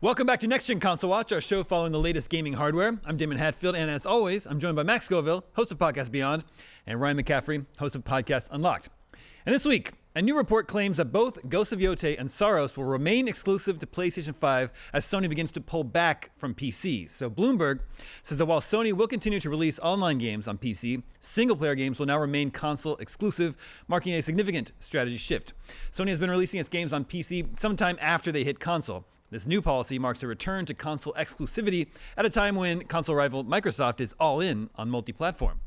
Welcome back to Next Gen Console Watch, our show following the latest gaming hardware. I'm Damon Hatfield, and as always, I'm joined by Max Scoville, host of Podcast Beyond, and Ryan McCaffrey, host of Podcast Unlocked. And this week, a new report claims that both Ghost of Yōtei and Saros will remain exclusive to PlayStation 5 as Sony begins to pull back from PCs. So Bloomberg says that while Sony will continue to release online games on PC, single-player games will now remain console exclusive, marking a significant strategy shift. Sony has been releasing its games on PC sometime after they hit console. This new policy marks a return to console exclusivity at a time when console rival Microsoft is all in on multi-platform.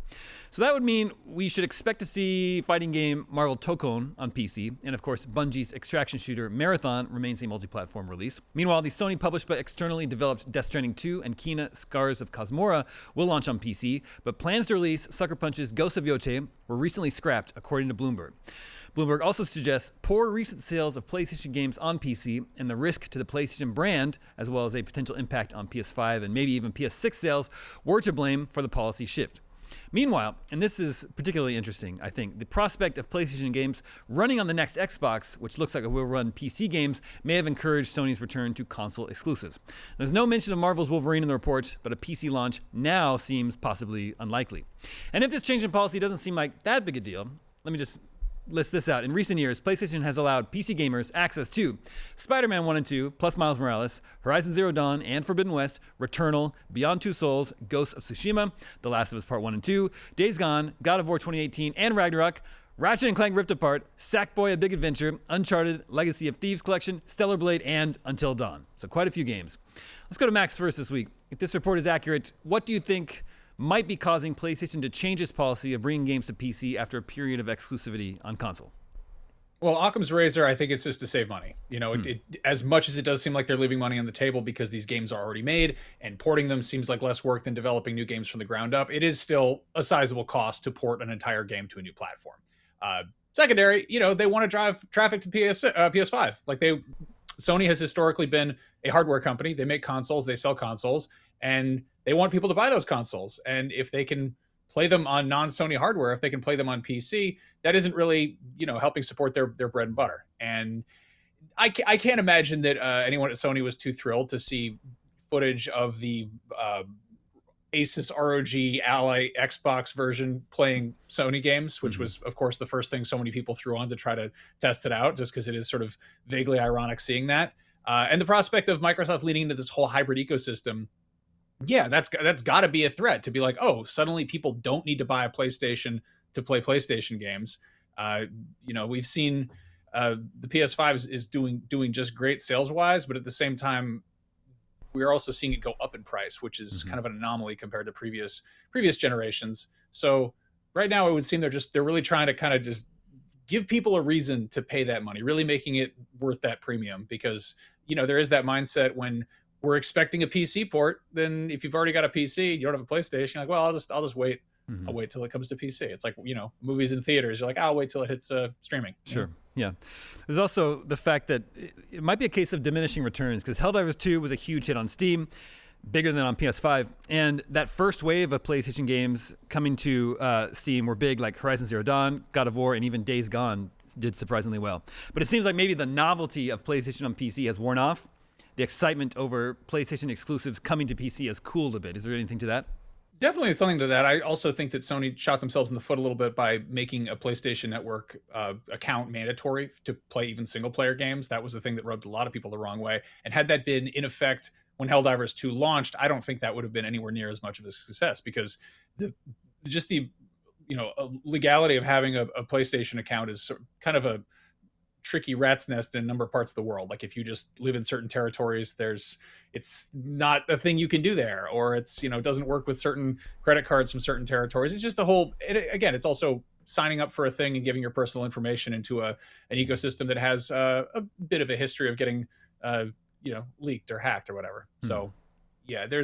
So that would mean we should expect to see fighting game Marvel Tokon on PC, and of course Bungie's extraction shooter Marathon remains a multi-platform release. Meanwhile, the Sony published but externally developed Death Stranding 2 and Kena Scars of Cosmora will launch on PC, but plans to release Sucker Punch's Ghost of Yōtei were recently scrapped, according to Bloomberg. Bloomberg also suggests poor recent sales of PlayStation games on PC and the risk to the PlayStation brand, as well as a potential impact on PS5 and maybe even PS6 sales, were to blame for the policy shift. Meanwhile, and this is particularly interesting, I think, the prospect of PlayStation games running on the next Xbox, which looks like it will run PC games, may have encouraged Sony's return to console exclusives. There's no mention of Marvel's Wolverine in the report, but a PC launch now seems possibly unlikely. And if this change in policy doesn't seem like that big a deal, let me just list this out. In recent years, PlayStation has allowed PC gamers access to Spider-Man 1 and 2, plus Miles Morales, Horizon Zero Dawn and Forbidden West, Returnal, Beyond Two Souls, Ghost of Tsushima, The Last of Us Part 1 and 2, Days Gone, God of War 2018 and Ragnarok, Ratchet & Clank Rift Apart, Sackboy: A Big Adventure, Uncharted, Legacy of Thieves Collection, Stellar Blade, and Until Dawn. So quite a few games. Let's go to Max first this week. If this report is accurate, what do you think might be causing PlayStation to change its policy of bringing games to PC after a period of exclusivity on console? Well, Occam's razor, I think it's just to save money. You know, as much as it does seem like they're leaving money on the table because these games are already made and porting them seems like less work than developing new games from the ground up, it is still a sizable cost to port an entire game to a new platform. Secondary, you know, they want to drive traffic to PS5. Sony has historically been a hardware company. They make consoles, they sell consoles, and they want people to buy those consoles. And if they can play them on non-Sony hardware, if they can play them on PC, that isn't really, you know, helping support their bread and butter. And I can't imagine that anyone at Sony was too thrilled to see footage of the Asus ROG Ally Xbox version playing Sony games, which was, of course, the first thing so many people threw on to try to test it out, just because it is sort of vaguely ironic seeing that. And the prospect of Microsoft leaning into this whole hybrid ecosystem, yeah, that's got to be a threat to be like, oh, suddenly people don't need to buy a PlayStation to play PlayStation games. You know, we've seen the PS5 is doing just great sales wise, but at the same time, we are also seeing it go up in price, which is kind of an anomaly compared to previous generations. So right now, it would seem they're really trying to kind of just give people a reason to pay that money, really making it worth that premium, because, you know, there is that mindset when we're expecting a PC port, then if you've already got a PC, you don't have a PlayStation, you're like, well, I'll just wait. I'll wait till it comes to PC. It's like, you know, movies in theaters. You're like, I'll wait till it hits streaming. Sure. Yeah. There's also the fact that it might be a case of diminishing returns, because Helldivers 2 was a huge hit on Steam, bigger than on PS5. And that first wave of PlayStation games coming to Steam were big, like Horizon Zero Dawn, God of War, and even Days Gone did surprisingly well. But it seems like maybe the novelty of PlayStation on PC has worn off. The excitement over PlayStation exclusives coming to PC has cooled a bit. Is there anything to that? Definitely something to that. I also think that Sony shot themselves in the foot a little bit by making a PlayStation Network account mandatory to play even single-player games. That was the thing that rubbed a lot of people the wrong way. And had that been in effect when Helldivers 2 launched, I don't think that would have been anywhere near as much of a success, because the legality of having a PlayStation account is kind of a tricky rat's nest in a number of parts of the world. Like if you just live in certain territories, it's not a thing you can do there, or it's, you know, it doesn't work with certain credit cards from certain territories. It's just again, it's also signing up for a thing and giving your personal information into an ecosystem that has a bit of a history of getting, leaked or hacked or whatever. So yeah, there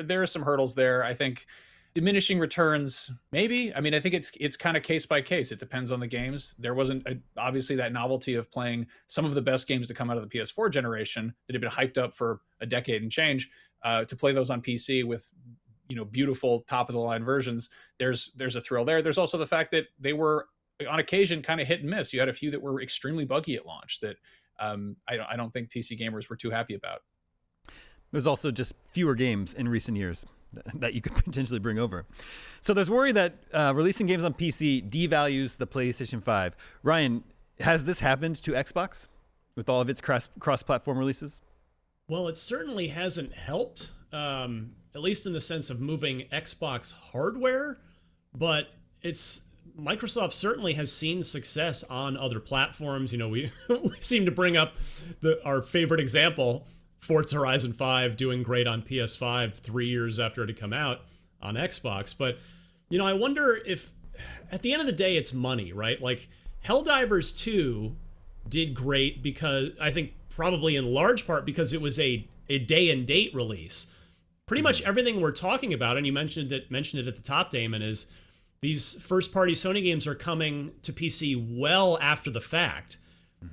are some hurdles there. I think diminishing returns, maybe. I mean, I think it's kind of case by case. It depends on the games. There wasn't obviously that novelty of playing some of the best games to come out of the PS4 generation that had been hyped up for a decade and change, to play those on PC with, you know, beautiful top of the line versions. There's a thrill there. There's also the fact that they were on occasion kind of hit and miss. You had a few that were extremely buggy at launch that I don't think PC gamers were too happy about. There's also just fewer games in recent years that you could potentially bring over. So there's worry that releasing games on PC devalues the PlayStation 5. Ryan, has this happened to Xbox with all of its cross-platform releases? Well, it certainly hasn't helped, at least in the sense of moving Xbox hardware, but Microsoft certainly has seen success on other platforms. You know, we seem to bring up our favorite example, Forza Horizon 5 doing great on PS5 3 years after it had come out on Xbox. But, you know, I wonder if at the end of the day, it's money, right? Like Helldivers 2 did great because I think probably in large part because it was a day and date release. Pretty much everything we're talking about, and you mentioned it at the top, Damon, is these first-party Sony games are coming to PC well after the fact.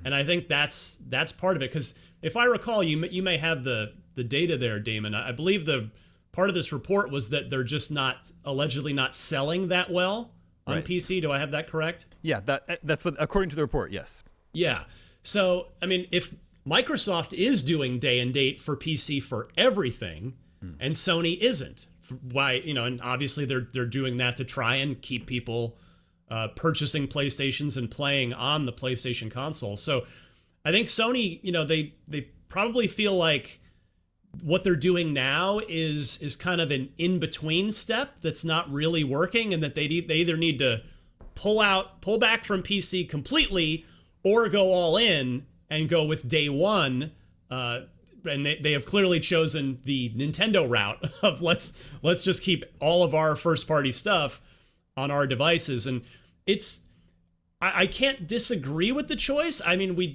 And I think that's part of it. Because if I recall, you may have the data there, Damon. I believe the part of this report was that they're just allegedly not selling that well on PC. Do I have that correct? Yeah, that's what, according to the report, yes. Yeah. So, I mean, if Microsoft is doing day and date for PC for everything, and Sony isn't, why, you know, and obviously they're doing that to try and keep people purchasing PlayStations and playing on the PlayStation console. So I think Sony, you know, they probably feel like what they're doing now is kind of an in-between step that's not really working, and that they either need to pull back from PC completely or go all in and go with day one. And they have clearly chosen the Nintendo route of let's just keep all of our first party stuff on our devices. And I can't disagree with the choice. I mean, we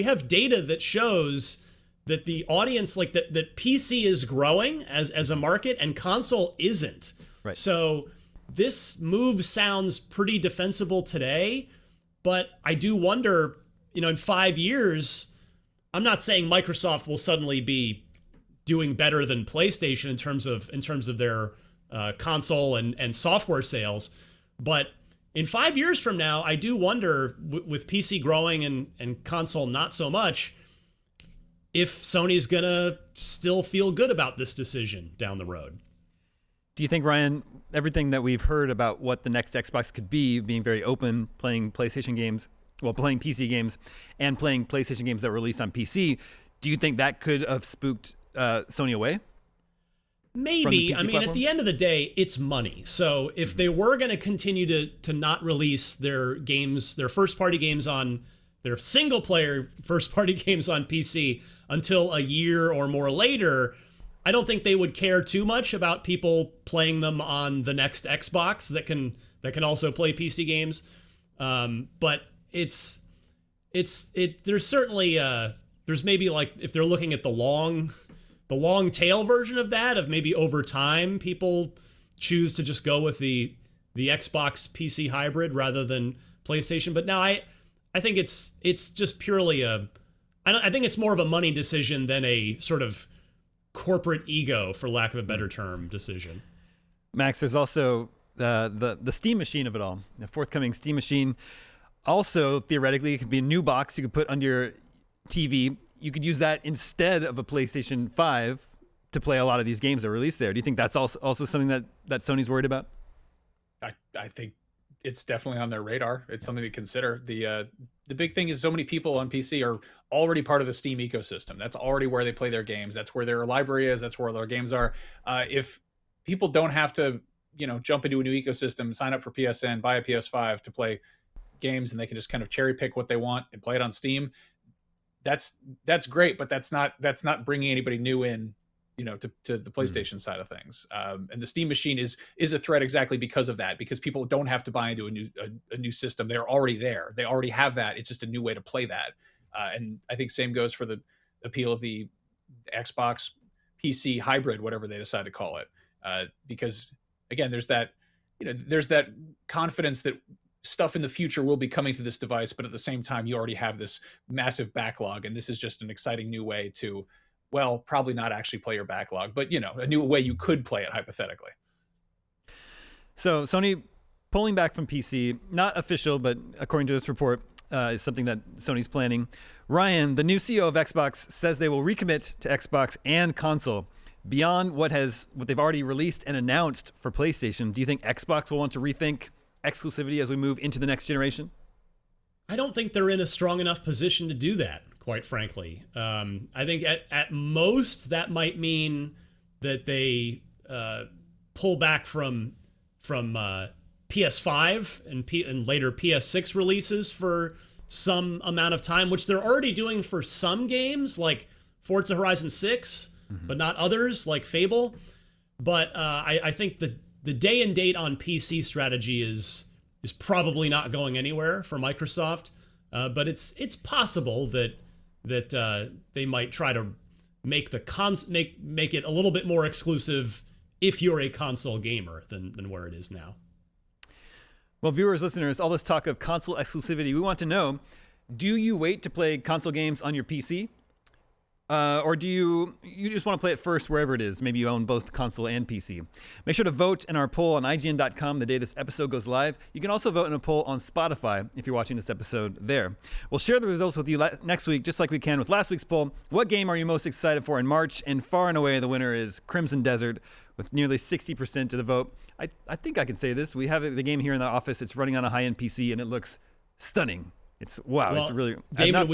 have data that shows that the audience, like that PC is growing as a market and console isn't. Right. So this move sounds pretty defensible today, but I do wonder, you know, in 5 years, I'm not saying Microsoft will suddenly be doing better than PlayStation in terms of their console and software sales, but in 5 years from now, I do wonder, with PC growing and console not so much, if Sony's gonna still feel good about this decision down the road. Do you think, Ryan, everything that we've heard about what the next Xbox could be, being very open, playing PlayStation games, playing PC games and playing PlayStation games that were released on PC, do you think that could have spooked Sony away? Maybe. I mean, platform? At the end of the day, it's money. So if they were going to continue to not release their games, their first-party games on their single-player first-party games on PC until a year or more later, I don't think they would care too much about people playing them on the next Xbox that can also play PC games. But there's certainly there's maybe, like, if they're looking at the long tail version of that, of maybe over time people choose to just go with the Xbox PC hybrid rather than PlayStation. But now I think it's just purely I think it's more of a money decision than a sort of corporate ego, for lack of a better term, decision. Max, there's also the Steam machine of it all. The forthcoming Steam machine. Also, theoretically, it could be a new box you could put under your TV. You could use that instead of a PlayStation 5 to play a lot of these games that are released there. Do you think that's also something that Sony's worried about? I think it's definitely on their radar. It's something to consider. The big thing is so many people on PC are already part of the Steam ecosystem. That's already where they play their games. That's where their library is. That's where their games are. If people don't have to, you know, jump into a new ecosystem, sign up for PSN, buy a PS5 to play games, and they can just kind of cherry pick what they want and play it on Steam, that's great, but that's not bringing anybody new in, you know, to the PlayStation side of things. And the Steam machine is a threat exactly because of that, because people don't have to buy into a new system. They're already there. They already have that. It's just a new way to play that. And I think same goes for the appeal of the Xbox PC hybrid, whatever they decide to call it. Because again, there's that confidence that stuff in the future will be coming to this device, but at the same time, you already have this massive backlog, and this is just an exciting new way to, well, probably not actually play your backlog, but, you know, a new way you could play it hypothetically. So Sony pulling back from PC, not official, but according to this report, is something that Sony's planning. Ryan, the new CEO of Xbox, says they will recommit to Xbox and console. Beyond what they've already released and announced for PlayStation, do you think Xbox will want to rethink exclusivity as we move into the next generation? I don't think they're in a strong enough position to do that, quite frankly. I think at most that might mean that they pull back from PS5 and later PS6 releases for some amount of time, which they're already doing for some games like Forza Horizon 6. But not others like Fable. But I think the day and date on PC strategy is probably not going anywhere for Microsoft. But it's possible that they might try to make make it a little bit more exclusive if you're a console gamer than where it is now. Well, viewers, listeners, all this talk of console exclusivity, we want to know: do you wait to play console games on your PC? Or do you just want to play it first wherever it is? Maybe you own both console and PC. Make sure to vote in our poll on IGN.com the day this episode goes live. You can also vote in a poll on Spotify if you're watching this episode there. We'll share the results with you next week, just like we can with last week's poll. What game are you most excited for in March? And far and away, the winner is Crimson Desert with nearly 60% of the vote. I think I can say this. We have the game here in the office. It's running on a high-end PC, and it looks stunning. It's really... David,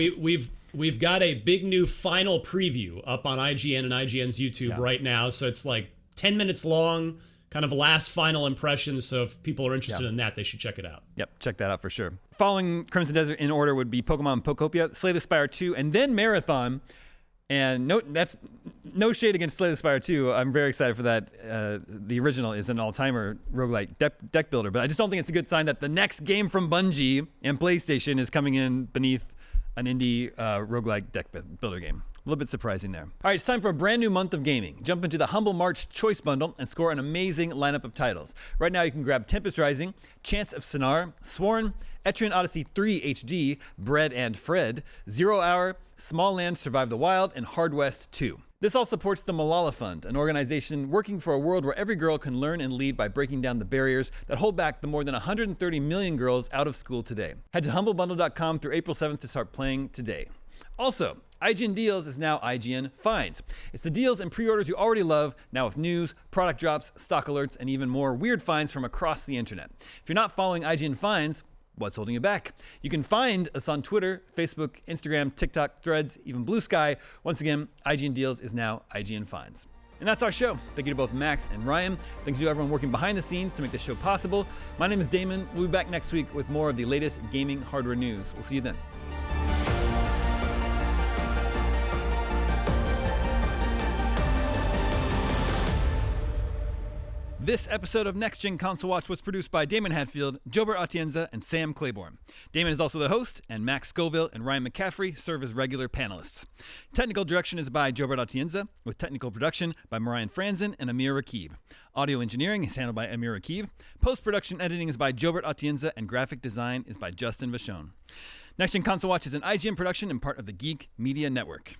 we've got a big new final preview up on IGN and IGN's YouTube right now. So it's like 10 minutes long, kind of last final impressions. So if people are interested in that, they should check it out. Yep, check that out for sure. Following Crimson Desert in order would be Pokemon Pokopia, Slay the Spire 2, and then Marathon. And that's no shade against Slay the Spire 2. I'm very excited for that. The original is an all-timer roguelike deck builder, but I just don't think it's a good sign that the next game from Bungie and PlayStation is coming in beneath an indie roguelike deck builder game. A little bit surprising there. All right, it's time for a brand new month of gaming. Jump into the Humble March Choice Bundle and score an amazing lineup of titles. Right now, you can grab Tempest Rising, Chants of Sonar, Sworn, Etrian Odyssey 3 HD, Bread and Fred, 0 Hour, Small Lands Survive the Wild, and Hard West 2. This all supports the Malala Fund, an organization working for a world where every girl can learn and lead by breaking down the barriers that hold back the more than 130 million girls out of school today. Head to humblebundle.com through April 7th to start playing today. Also, IGN Deals is now IGN Finds. It's the deals and pre-orders you already love, now with news, product drops, stock alerts, and even more weird finds from across the internet. If you're not following IGN Finds, what's holding you back? You can find us on Twitter, Facebook, Instagram, TikTok, Threads, even Blue Sky. Once again, IGN Deals is now IGN Finds. And that's our show. Thank you to both Max and Ryan. Thanks to everyone working behind the scenes to make this show possible. My name is Damon. We'll be back next week with more of the latest gaming hardware news. We'll see you then. This episode of Next Gen Console Watch was produced by Damon Hadfield, Jobert Atienza, and Sam Claiborne. Damon is also the host, and Max Scoville and Ryan McCaffrey serve as regular panelists. Technical direction is by Jobert Atienza, with technical production by Marian Franzen and Amir Rakib. Audio engineering is handled by Amir Rakib. Post-production editing is by Jobert Atienza, and graphic design is by Justin Vachon. Next Gen Console Watch is an IGN production and part of the Geek Media Network.